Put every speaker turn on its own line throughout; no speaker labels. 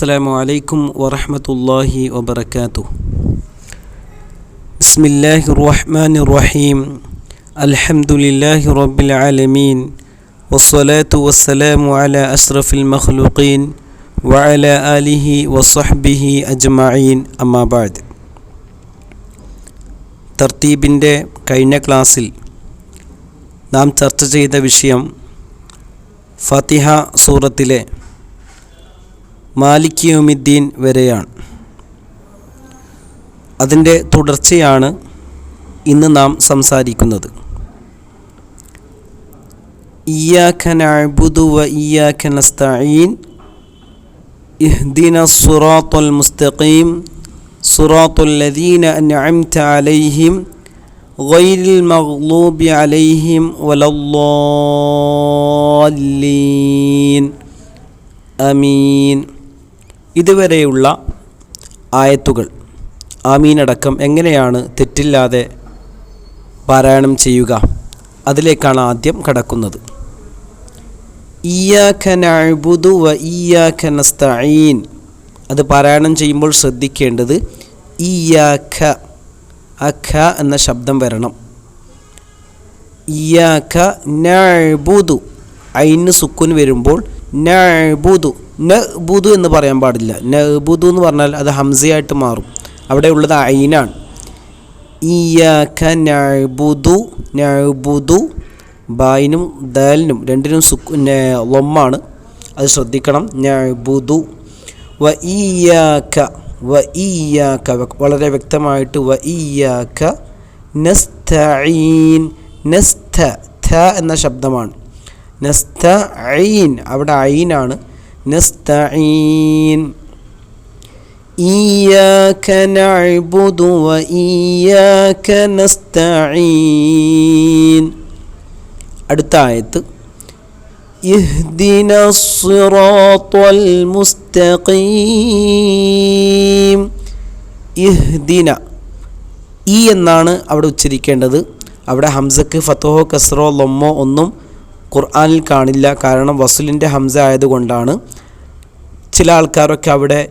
അസ്സലാമു അലൈക്കും വറഹ്മത്തുള്ളാഹി വബറകാതുഹു. ബിസ്മില്ലാഹിർ റഹ്മാനിർ റഹീം. അൽഹംദുലില്ലാഹി റബ്ബിൽ ആലമീൻ. വസ്സലാത്തു വസ്സലാമു അലാ അഷ്റഫിൽ മഖ്ലൂഖീൻ വഅലാ ആലിഹി വസ്വഹ്ബിഹി അജ്മഈൻ. അമ്മാ ബഅദ്. തർത്തീബിൻ്റെ കഴിഞ്ഞ ക്ലാസ്സിൽ നാം ചർച്ച ചെയ്ത വിഷയം ഫാത്തിഹ സൂറത്തിലെ മാലിക് യൗമിദ്ദീൻ വരെയാണ്. അതിൻ്റെ തുടർച്ചയാണ് ഇന്ന് നാം സംസാരിക്കുന്നത്. ഇയ്യാക നഅ്ബുദു വ ഇയ്യാക നസ്തഈൻ ഇഹ്ദിനസ് സിറാത്തൽ മുസ്തഖീം സിറാത്തൽ ലദീന അൻഅംത അലൈഹിം ഗൈറിൽ മഗ്ളൂബി അലൈഹിം വലദ്ദാല്ലീൻ. ആമീൻ. ഇതുവരെയുള്ള ആയത്തുകൾ ആമീനടക്കം എങ്ങനെയാണ് തെറ്റില്ലാതെ പാരായണം ചെയ്യുക, അതിലേക്കാണ് ആദ്യം കടക്കുന്നത്. ഇയ്യാക നഅ്ബുദു വ ഇയ്യാക നസ്തഈൻ. അത് പാരായണം ചെയ്യുമ്പോൾ ശ്രദ്ധിക്കേണ്ടത് ഇയ്യാക, അഖ എന്ന ശബ്ദം വരണം. ഇയ്യാക നഅ്ബുദു, ഐന് സുക്കൂൻ വരുമ്പോൾ നഅ്ബുദു, നഅ്ബുദു എന്ന് പറയാൻ പാടില്ല. നഅ്ബുദു എന്ന് പറഞ്ഞാൽ അത് ഹംസയായിട്ട് മാറും. അവിടെ ഉള്ളത് ഐനാണ്. ഇയ്യാക നഅ്ബുദു, നഅ്ബുദു ബായിനും ദാലിനും രണ്ടിനും ലൊമ്മാണ്, അത് ശ്രദ്ധിക്കണം. നഅ്ബുദു വ ഇയ്യാക, വ ഇയ്യാക വളരെ വ്യക്തമായിട്ട് വ ഇയ്യാക നസ്തഈൻ. നസ്ത ത എന്ന ശബ്ദമാണ്. നസ്തഈൻ അവിടെ ഐനാണ്. നസ്തഈൻ. ഇയ്യാക നഅ്ബുദു വ ഇയ്യാക നസ്തഈൻ. അടുത്ത ആയത്ത് ഇഹ്ദിനസ് സിറാത്തൽ മുസ്തഖീം. ഇഹ്ദിന, ഈ എന്നാണ് അവിടെ ഉച്ചരിക്കേണ്ടത്. അവിടെ ഹംസക്ക് ഫതഹോ കസ്റോ ലൊമ്മോ ഒന്നും ഖുർആനിൽ കാണില്ല. കാരണം വസ്ലിൻ്റെ ഹംസ ആയതുകൊണ്ടാണ്. ചില ആൾക്കാരൊക്കെ അവിടെ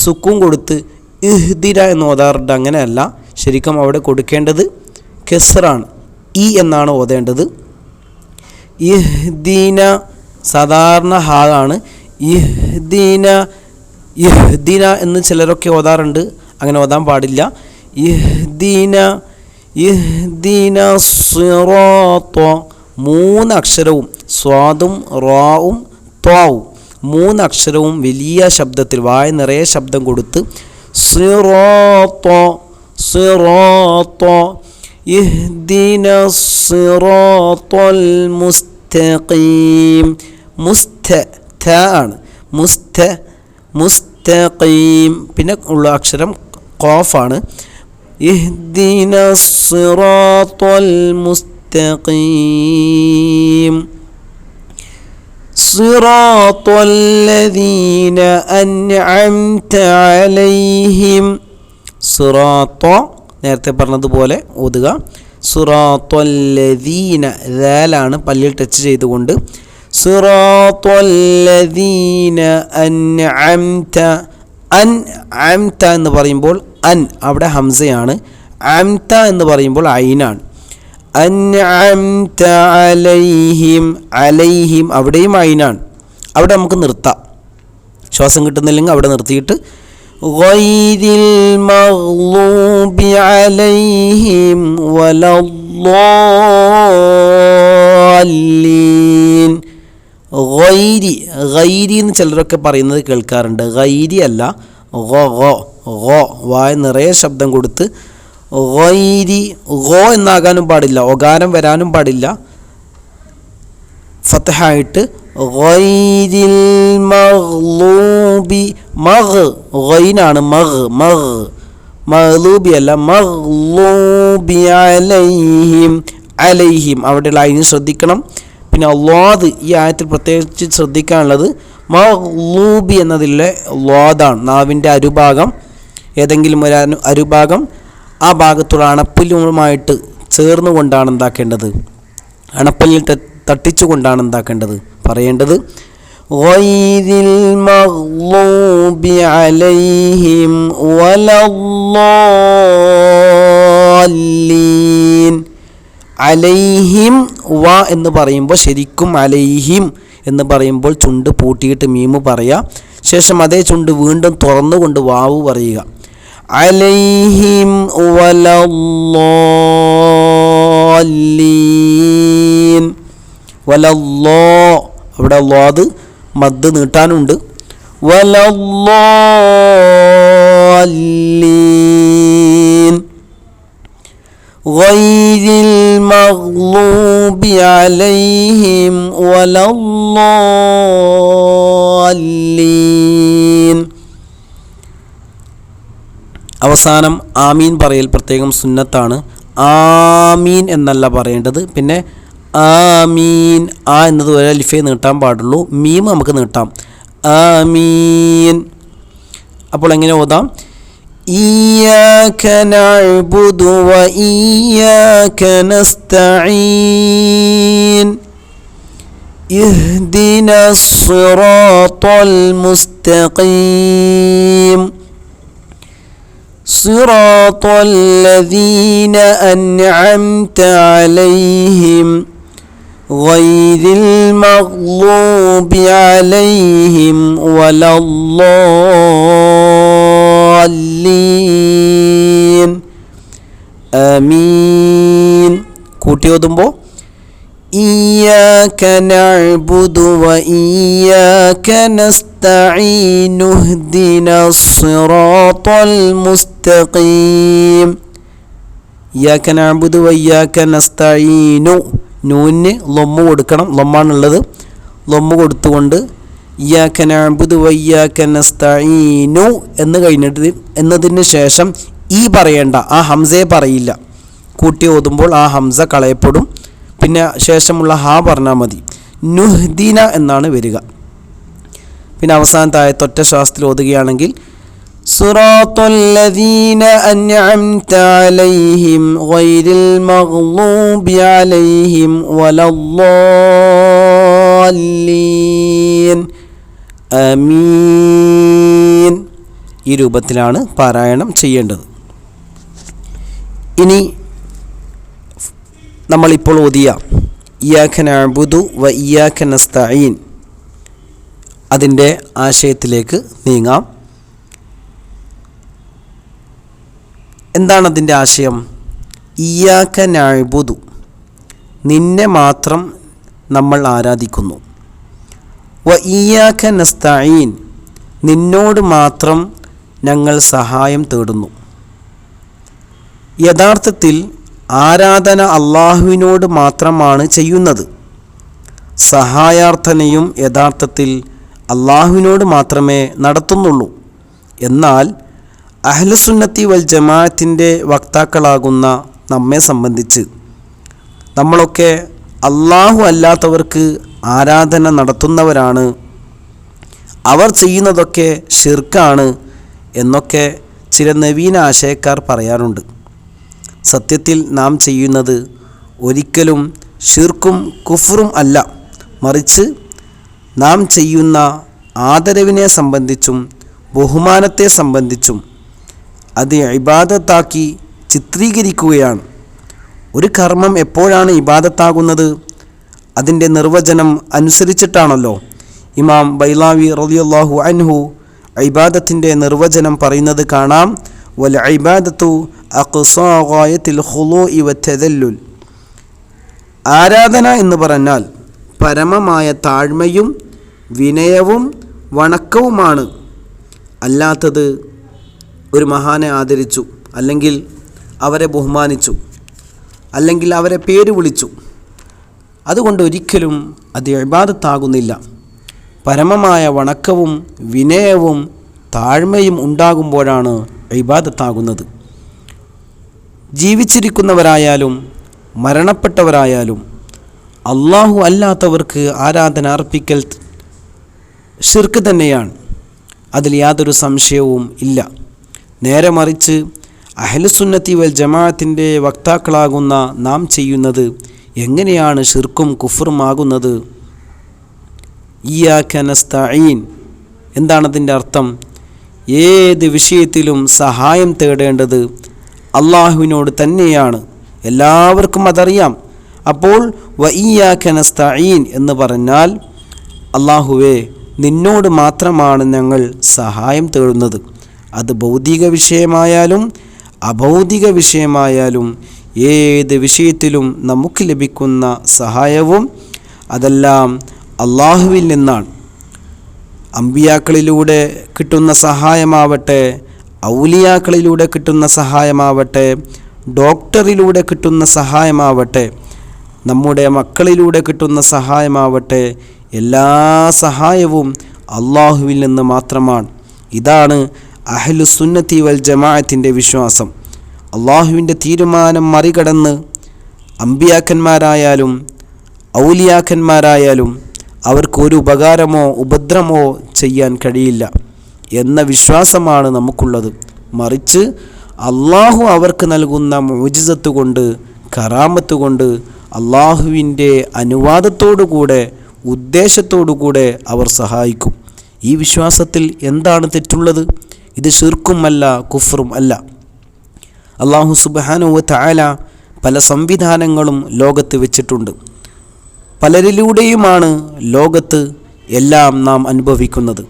സുക്കൂൻ കൊടുത്ത് ഇഹ്ദിന എന്ന് ഓതാറുണ്ട്. അങ്ങനെയല്ല, ശരിക്കും അവിടെ കൊടുക്കേണ്ടത് കെസ്റാണ്. ഈ എന്നാണ് ഓതേണ്ടത്. ഇഹ്ദിന സാധാരണ ഹാണ്. ഇഹ്ദിന, ഇഹ്ദിന എന്ന് ചിലരൊക്കെ ഓതാറുണ്ട്. അങ്ങനെ ഓതാൻ പാടില്ല. ഇഹ്ദിന, ഇഹ്ദിന സിറാത്ത, മൂന്ന് അക്ഷരവും സ്വാദും റാവും ത്വാവും മൂന്ന് അക്ഷരവും വലിയ ശബ്ദത്തിൽ വായ നിറയെ ശബ്ദം കൊടുത്ത് സിറാത്ത, സിറാത്ത, ഇഹ്ദിന സിറാത്തൽ മുസ്തഖീം. മുസ്ത ത ആണ്. മുസ്തഖീം. പിന്നെ ഉള്ള അക്ഷരം ഖാഫാണ്. ഇഹ്ദിന സിറാത്തൽ മുസ്തഖീം സിറാത്തൽ ലദീന അൻഅംത അലൈഹിം. സിറാത്ത നേരത്തെ പറഞ്ഞതുപോലെ ഓതുക. സിറാത്തൽ ലദീന, ദാലാണ് പല്ലിൽ ടച്ച് ചെയ്തുകൊണ്ട്. സിറാത്തൽ ലദീന അൻഅംത, അൻഅംത എന്ന് പറയുമ്പോൾ അൻ അവിടെ ഹംസയാണ്. അംത എന്ന് പറയുമ്പോൾ ഐനാണ്. അൻഅംത അലൈഹിം, അലൈഹിം അവിടെയും ഐനാണ്. അവിടെ നമുക്ക് നിർത്താം. ശ്വാസം കിട്ടുന്നില്ലെങ്കിൽ അവിടെ നിർത്തിയിട്ട് ഗൈരിൽ മഗ്ളൂബി അലൈഹിം വലദ്ദാല്ലീൻ. ഗൈരി, ഗൈരി എന്ന് ചിലരൊക്കെ പറയുന്നത് കേൾക്കാറുണ്ട്. ഗൈരി അല്ല, ഗോ ഗോ ഗോ, വായ നിറയെ ശബ്ദം കൊടുത്ത് ഗൈരി. ഗോ എന്നാകാനും പാടില്ല, ഒകാരം വരാനും പാടില്ല. ഫത്ഹായിട്ട് ഗൈരിൽ മഗ്ളൂബി, മഗ് ഗൈനാണ്. മഗ് മഗ്, മഗ്ളൂബി അല്ല, മഗ്ളൂബി അലൈഹിം. അലൈഹിം അവിടെ ലൈന് ശ്രദ്ധിക്കണം. പിന്നെ ലാദ്, ഈ ആയത്തിൽ പ്രത്യേകിച്ച് ശ്രദ്ധിക്കാനുള്ളത് മഗ്ളൂബി എന്നതിലെ ലാദാണ്. നാവിൻ്റെ അരുഭാഗം, ഏതെങ്കിലും ഒരു അരുഭാഗം ആ ഭാഗത്തുള്ള അണപ്പല്ലുമായിട്ട് ചേർന്നുകൊണ്ടാണ് എന്താക്കേണ്ടത്, അണപ്പല്ലിൽ തട്ടിച്ചുകൊണ്ടാണ് എന്താക്കേണ്ടത്, പറയേണ്ടത്. ഗൈരിൽ മഗ്ളൂബി അലൈഹിം വലദ്ദാല്ലീൻ. അലൈഹിം വ എന്ന് പറയുമ്പോൾ ശരിക്കും അലൈഹിം എന്ന് പറയുമ്പോൾ ചുണ്ട് പൂട്ടിയിട്ട് മീമ് പറയുക. ശേഷം അതേ ചുണ്ട് വീണ്ടും തുറന്നുകൊണ്ട് വാവ് പറയുക. അലൈഹിം വലദ്ദാല്ലീൻ. വലദ്ദാ അവിടെ ളാദ് മദ് നീട്ടാനുണ്ട്. വലദ്ദാല്ലീൻ ഗൈരിൽ മഗ്ളൂബി അലൈഹിം വലദ്ദാല്ലീൻ. അവസാനം ആമീൻ പറയൽ പ്രത്യേകം സുന്നത്താണ്. ആമീൻ എന്നല്ല പറയേണ്ടത്. പിന്നെ ആമീൻ ആ എന്നത് ഒരു അലിഫേ നീട്ടാൻ പാടുള്ളൂ. മീം നമുക്ക് നീട്ടാം. ആമീൻ. അപ്പോൾ എങ്ങനെ ഓതാം? ഇയ്യാക നഅ്ബുദു വ ഇയ്യാക നസ്തഈൻ ഇഹ്ദിനസ് സിറാത്തൽ മുസ്തഖീം സിറാത്തൽ ലദീന അൻഅംത അലൈഹിം ഗൈരിൽ മഗ്ളൂബി അലൈഹിം വലദ്ദാല്ലീൻ. ആമീൻ. കൂട്ടി ഓതുമ്പോൾ ഇയ്യാക നഅ്ബുദു വ ഇയ്യാക നസ്തഈൻ ഇഹ്ദിനസ് സിറാത്തൽ മുസ്തഖീം. ഇയ്യാക നഅ്ബുദു വ ഇയ്യാക നസ്തഈനു നൂന് ലൊമ്മ് കൊടുക്കണം. ലൊമ്മാണുള്ളത്. ലൊമ്മ് കൊടുത്തുകൊണ്ട് ഇയ്യാക നഅ്ബുദു വ ഇയ്യാക നസ്തഈനു എന്ന് കഴിഞ്ഞിട്ട് എന്നതിന് ശേഷം ഈ പറയേണ്ട ആ ഹംസയെ പറയില്ല. കൂട്ടി ഓതുമ്പോൾ ആ ഹംസ കളയപ്പെടും. പിന്നെ ശേഷമുള്ള ഹാ പറഞ്ഞാൽ മതി. നുഹ്ദിന എന്നാണ് വരിക. പിന്നെ അവസാനത്തെ ആയത്ത് ഒറ്റ ശ്വാസത്തിൽ ഓതുകയാണെങ്കിൽ സിറാത്തൽ ലദീന അൻഅംത അലൈഹിം ഗൈരിൽ മഗ്ളൂബി അലൈഹിം വലദ്ദാല്ലീൻ. ആമീൻ. ഈ രൂപത്തിലാണ് പാരായണം ചെയ്യേണ്ടത്. ഇനി നമ്മളിപ്പോൾ ഓതിയ ഇയ്യാക നഅ്ബുദു വ ഇയ്യാക നസ്തഈൻ അതിൻ്റെ ആശയത്തിലേക്ക് നീങ്ങാം. എന്താണ് അതിൻ്റെ ആശയം? ഇയ്യാക നഅ്ബുദു നിന്നെ മാത്രം നമ്മൾ ആരാധിക്കുന്നു. വ ഇയ്യാക നസ്തഈൻ നിന്നോട് മാത്രം ഞങ്ങൾ സഹായം തേടുന്നു. യഥാർത്ഥത്തിൽ ആരാധന അള്ളാഹുവിനോട് മാത്രമാണ് ചെയ്യുന്നത്. സഹായാർത്ഥനയും യഥാർത്ഥത്തിൽ അള്ളാഹുവിനോട് മാത്രമേ നടത്തുന്നുള്ളൂ. എന്നാൽ അഹ്ലുസുന്നത്തി വൽ ജമാഅത്തിൻ്റെ വക്താക്കളാകുന്ന നമ്മെ സംബന്ധിച്ച് നമ്മളൊക്കെ അള്ളാഹു അല്ലാത്തവർക്ക് ആരാധന നടത്തുന്നവരാണ്, അവർ ചെയ്യുന്നതൊക്കെ ഷിർക്കാണ് എന്നൊക്കെ ചില നവീന ആശയക്കാർ പറയാറുണ്ട്. സത്യത്തിൽ നാം ചെയ്യുന്നത് ഒരിക്കലും ഷിർക്കും കുഫ്റും അല്ല, മറിച്ച് നാം ചെയ്യുന്ന ആദരവിനെ സംബന്ധിച്ചും ബഹുമാനത്തെ സംബന്ധിച്ചും അത് ഇബാദത്താക്കി ചിത്രീകരിക്കുകയാണ്. ഒരു കർമ്മം എപ്പോഴാണ് ഇബാദത്താകുന്നത്? അതിൻ്റെ നിർവചനം അനുസരിച്ചിട്ടാണല്ലോ. ഇമാം ബൈലാവി റളിയല്ലാഹു അൻഹു ഇബാദത്തിൻ്റെ നിർവചനം പറയുന്നത് കാണാം. വൽ ഇബാദത്തു അഖ്സാ ഗായത്തിൽ ഖുളൂഇ വതദല്ലുൽ. ആരാധന എന്ന് പറഞ്ഞാൽ പരമമായ താഴ്മയും വിനയവും വണക്കവുമാണ്. അല്ലാത്തത് ഒരു മഹാനെ ആദരിച്ചു, അല്ലെങ്കിൽ അവരെ ബഹുമാനിച്ചു, അല്ലെങ്കിൽ അവരെ പേര് വിളിച്ചു, അതുകൊണ്ട് ഒരിക്കലും അത് ഇബാദത്താകുന്നില്ല. പരമമായ വണക്കവും വിനയവും താഴ്മയും ഉണ്ടാകുമ്പോഴാണ് ഇബാദത്താകുന്നത്. ജീവിച്ചിരിക്കുന്നവരായാലും മരണപ്പെട്ടവരായാലും അള്ളാഹു അല്ലാത്തവർക്ക് ആരാധന അർപ്പിക്കൽ ഷിർക്ക് തന്നെയാണ്. അതിൽ യാതൊരു സംശയവും ഇല്ല. നേരെ മറിച്ച് അഹ്ലുസുന്നത്തി വൽ ജമാഅത്തിൻ്റെ വക്താക്കളാകുന്ന നാം ചെയ്യുന്നത് എങ്ങനെയാണ് ഷിർക്കും കുഫ്റും ആകുന്നത്? ഇയ്യാക നസ്തഈൻ. എന്താണതിൻ്റെ അർത്ഥം? ഏത് വിഷയത്തിലും സഹായം തേടേണ്ടത് അള്ളാഹുവിനോട് തന്നെയാണ്. എല്ലാവർക്കും അതറിയാം. അപ്പോൾ വ ഇയ്യാക നസ്തഈൻ എന്ന് പറഞ്ഞാൽ അള്ളാഹുവേ, നിന്നോട് മാത്രമാണ് ഞങ്ങൾ സഹായം തേടുന്നത്. അത് ഭൗതിക വിഷയമായാലും അഭൗതിക വിഷയമായാലും ഏത് വിഷയത്തിലും നമുക്ക് ലഭിക്കുന്ന സഹായവും അതെല്ലാം അള്ളാഹുവിൽ നിന്നാണ്. അമ്പിയാക്കളിലൂടെ കിട്ടുന്ന സഹായമാവട്ടെ, ഔലിയാക്കളിലൂടെ കിട്ടുന്ന സഹായമാവട്ടെ, ഡോക്ടറിലൂടെ കിട്ടുന്ന സഹായമാവട്ടെ, നമ്മുടെ മക്കളിലൂടെ കിട്ടുന്ന സഹായമാവട്ടെ, എല്ലാ സഹായവും അള്ളാഹുവിൽ നിന്ന് മാത്രമാണ്. ഇതാണ് അഹ്ലുസുന്നത്തി വൽ ജമാഅത്തിൻ്റെ വിശ്വാസം. അള്ളാഹുവിൻ്റെ തീരുമാനം മറികടന്ന് അമ്പിയാക്കന്മാരായാലും ഔലിയാക്കന്മാരായാലും അവർക്കൊരു ഉപകാരമോ ഉപദ്രവമോ ചെയ്യാൻ കഴിയില്ല എന്ന വിശ്വാസമാണ് നമുക്കുള്ളത്. മറിച്ച് അള്ളാഹു അവർക്ക് നൽകുന്ന മുഅ്ജിസത്ത് കൊണ്ട്, കറാമത്ത് കൊണ്ട്, അള്ളാഹുവിൻ്റെ അനുവാദത്തോടുകൂടെ, ഉദ്ദേശത്തോടുകൂടെ അവർ സഹായിക്കും. ഈ വിശ്വാസത്തിൽ എന്താണ് തെറ്റുള്ളത്? ഇത് ശിർക്കുമല്ല, കുഫ്റും അല്ല. അള്ളാഹു സുബ്ഹാനഹു വ തആല പല സംവിധാനങ്ങളും ലോകത്ത് വെച്ചിട്ടുണ്ട്. പലരിലൂടെയുമാണ് ലോകത്ത് എല്ലാം നാം അനുഭവിക്കുന്നത്.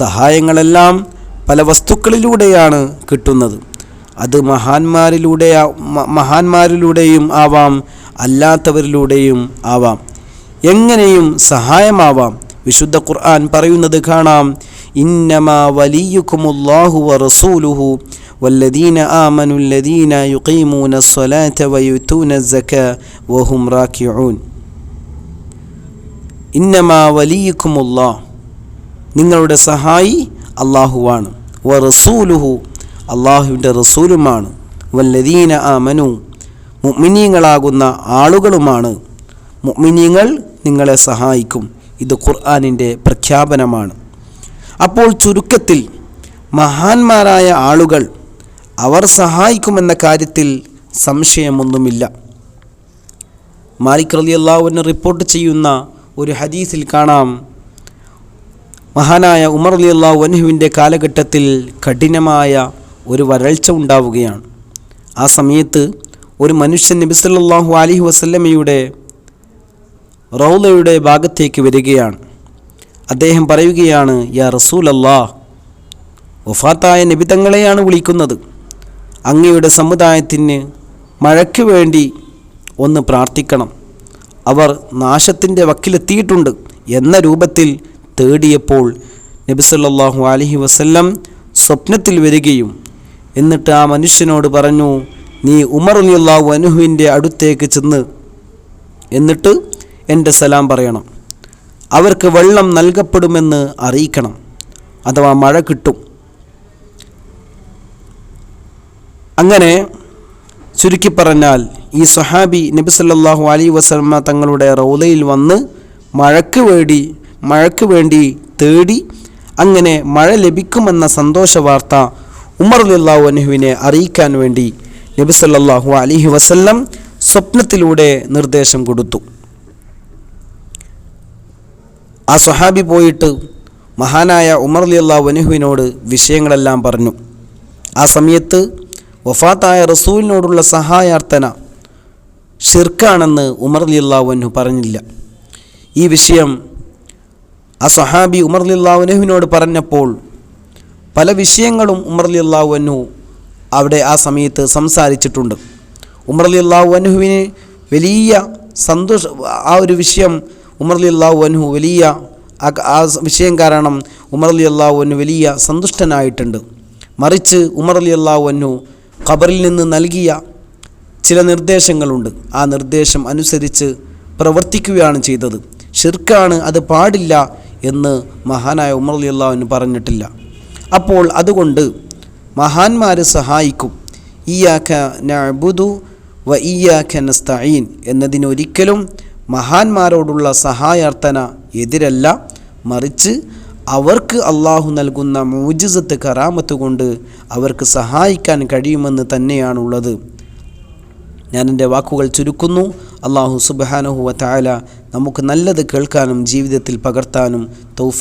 സഹായങ്ങളെല്ലാം പല വസ്തുക്കളിലൂടെയാണ് കിട്ടുന്നത്. അത് മഹാന്മാരിലൂടെയും ആവാം, അല്ലാത്തവരിലൂടെയും ആവാം. എങ്ങനെയും സഹായമാവാം. വിശുദ്ധ ഖുർആൻ പറയുന്നത് കാണാം, ഇന്നമാ വലിയുക്കുമുല്ലാഹു വറസൂലുഹു വല്ലദീന ആമനുല്ലദീന യുഖീമൂന സ്വലാത വയുതൂന സകാ വഹും റാക്കിഊൻ. ഇന്നമാ വലിയുക്കുമുല്ലാഹ്, നിങ്ങളുടെ സഹായി അള്ളാഹുവാണ്. വറസൂലുഹു, അള്ളാഹുവിൻ്റെ റസൂലുമാണ്. വല്ലദീന ആമനു, മുഅ്മിനീങ്ങളാകുന്ന ആളുകളുമാണ്. മുഅ്മിനീങ്ങൾ നിങ്ങളെ സഹായിക്കും. ഇത് ഖുർആനിൻ്റെ പ്രഖ്യാപനമാണ്. അപ്പോൾ ചുരുക്കത്തിൽ മഹാന്മാരായ ആളുകൾ അവർ സഹായിക്കുമെന്ന കാര്യത്തിൽ സംശയമൊന്നുമില്ല. മാലിക് റളിയല്ലാഹു അൻഹു റിപ്പോർട്ട് ചെയ്യുന്ന ഒരു ഹദീസിൽ കാണാം, മഹാനായ ഉമർ റളിയല്ലാഹു അൻഹുവിൻ്റെ കാലഘട്ടത്തിൽ കഠിനമായ ഒരു വരൾച്ച ഉണ്ടാവുകയാണ്. ആ സമയത്ത് ഒരു മനുഷ്യൻ നബി സല്ലല്ലാഹു അലൈഹി വസല്ലമയുടെ റൗളയുടെ ഭാഗത്തേക്ക് വരികയാണ്. അദ്ദേഹം പറയുകയാണ്, യാ റസൂലല്ലാഹ്, വഫാത്തായ നബി തങ്ങളെയാണ് വിളിക്കുന്നത്. അങ്ങയുടെ സമുദായത്തിന് മഴയ്ക്ക് വേണ്ടി ഒന്ന് പ്രാർത്ഥിക്കണം. അവർ നാശത്തിൻ്റെ വക്കിലെത്തിയിട്ടുണ്ട് എന്ന രൂപത്തിൽ തേടിയപ്പോൾ നബി സല്ലല്ലാഹു അലൈഹി വസല്ലം സ്വപ്നത്തിൽ വരികയും എന്നിട്ട് ആ മനുഷ്യനോട് പറഞ്ഞു, നീ ഉമർ റളിയല്ലാഹു അൻഹുവിൻ്റെ അടുത്തേക്ക് ചെന്ന് എന്നിട്ട് എൻ്റെ സലാം പറയണം. അവർക്ക് വെള്ളം നൽകപ്പെടുമെന്ന് അറിയിക്കണം, അഥവാ മഴ കിട്ടും. അങ്ങനെ ചുരുക്കി പറഞ്ഞാൽ ഈ സ്വഹാബി നബി സല്ലല്ലാഹു അലൈഹി വസല്ലമ തങ്ങളുടെ റൗളയിൽ വന്ന് മഴയ്ക്ക് വേണ്ടി തേടി. അങ്ങനെ മഴ ലഭിക്കുമെന്ന സന്തോഷ വാർത്ത ഉമർ റളിയല്ലാഹു അൻഹുവിനെ അറിയിക്കാൻ വേണ്ടി നബി സല്ലല്ലാഹു അലൈഹി വസല്ലം സ്വപ്നത്തിലൂടെ നിർദ്ദേശം കൊടുത്തു. ആ സ്വഹാബി പോയിട്ട് മഹാനായ ഉമർ റളിയല്ലാഹു അൻഹുവിനോട് വിഷയങ്ങളെല്ലാം പറഞ്ഞു. ആ സമയത്ത് വഫാത്തായ റസൂലിനോടുള്ള സഹായാർത്ഥന ഷിർക്കാണെന്ന് ഉമർ റളിയല്ലാഹു അൻഹു പറഞ്ഞില്ല. ഈ വിഷയം ആ സ്വഹാബി ഉമർ റളിയല്ലാഹു അൻഹുവിനോട് പറഞ്ഞപ്പോൾ പല വിഷയങ്ങളും ഉമർ റളിയല്ലാഹു അൻഹു അവിടെ ആ സമയത്ത് സംസാരിച്ചിട്ടുണ്ട്. ഉമർ റളിയല്ലാഹു അൻഹുവിന് വലിയ ആ ഒരു വിഷയം ഉമർ റളിയല്ലാഹു അൻഹു ആ വിഷയം കാരണം ഉമർ റളിയല്ലാഹു അൻഹു വലിയ സന്തുഷ്ടനായിട്ടുണ്ട്. മറിച്ച് ഉമർ റളിയല്ലാഹു അൻഹു ഖബറിൽ നിന്ന് നൽകിയ ചില നിർദ്ദേശങ്ങളുണ്ട്. ആ നിർദ്ദേശം അനുസരിച്ച് പ്രവർത്തിക്കുകയാണ് ചെയ്തത്. ഷിർക്കാണ്, അത് പാടില്ല എന്ന് മഹാനായ ഉമർ റളിയല്ലാഹു അൻഹു പറഞ്ഞിട്ടില്ല. അപ്പോൾ അതുകൊണ്ട് മഹാന്മാർ സഹായിക്കും. ഇയ്യാക നഅ്ബുദു വ ഇയ്യാക നസ്തഈൻ എന്നതിനൊരിക്കലും മഹാന്മാരോടുള്ള സഹായാർത്ഥന എതിരല്ല. മറിച്ച് അവർക്ക് അള്ളാഹു നൽകുന്ന മുഅ്ജിസത്ത്, കറാമത്ത് കൊണ്ട് അവർക്ക് സഹായിക്കാൻ കഴിയുമെന്ന് തന്നെയാണുള്ളത്. ഞാൻ എൻ്റെ വാക്കുകൾ ചുരുക്കുന്നു. അള്ളാഹു സുബ്ഹാനഹു വ തആല നമുക്ക് നല്ലത് കേൾക്കാനും ജീവിതത്തിൽ പകർത്താനും തൗഫീഖ്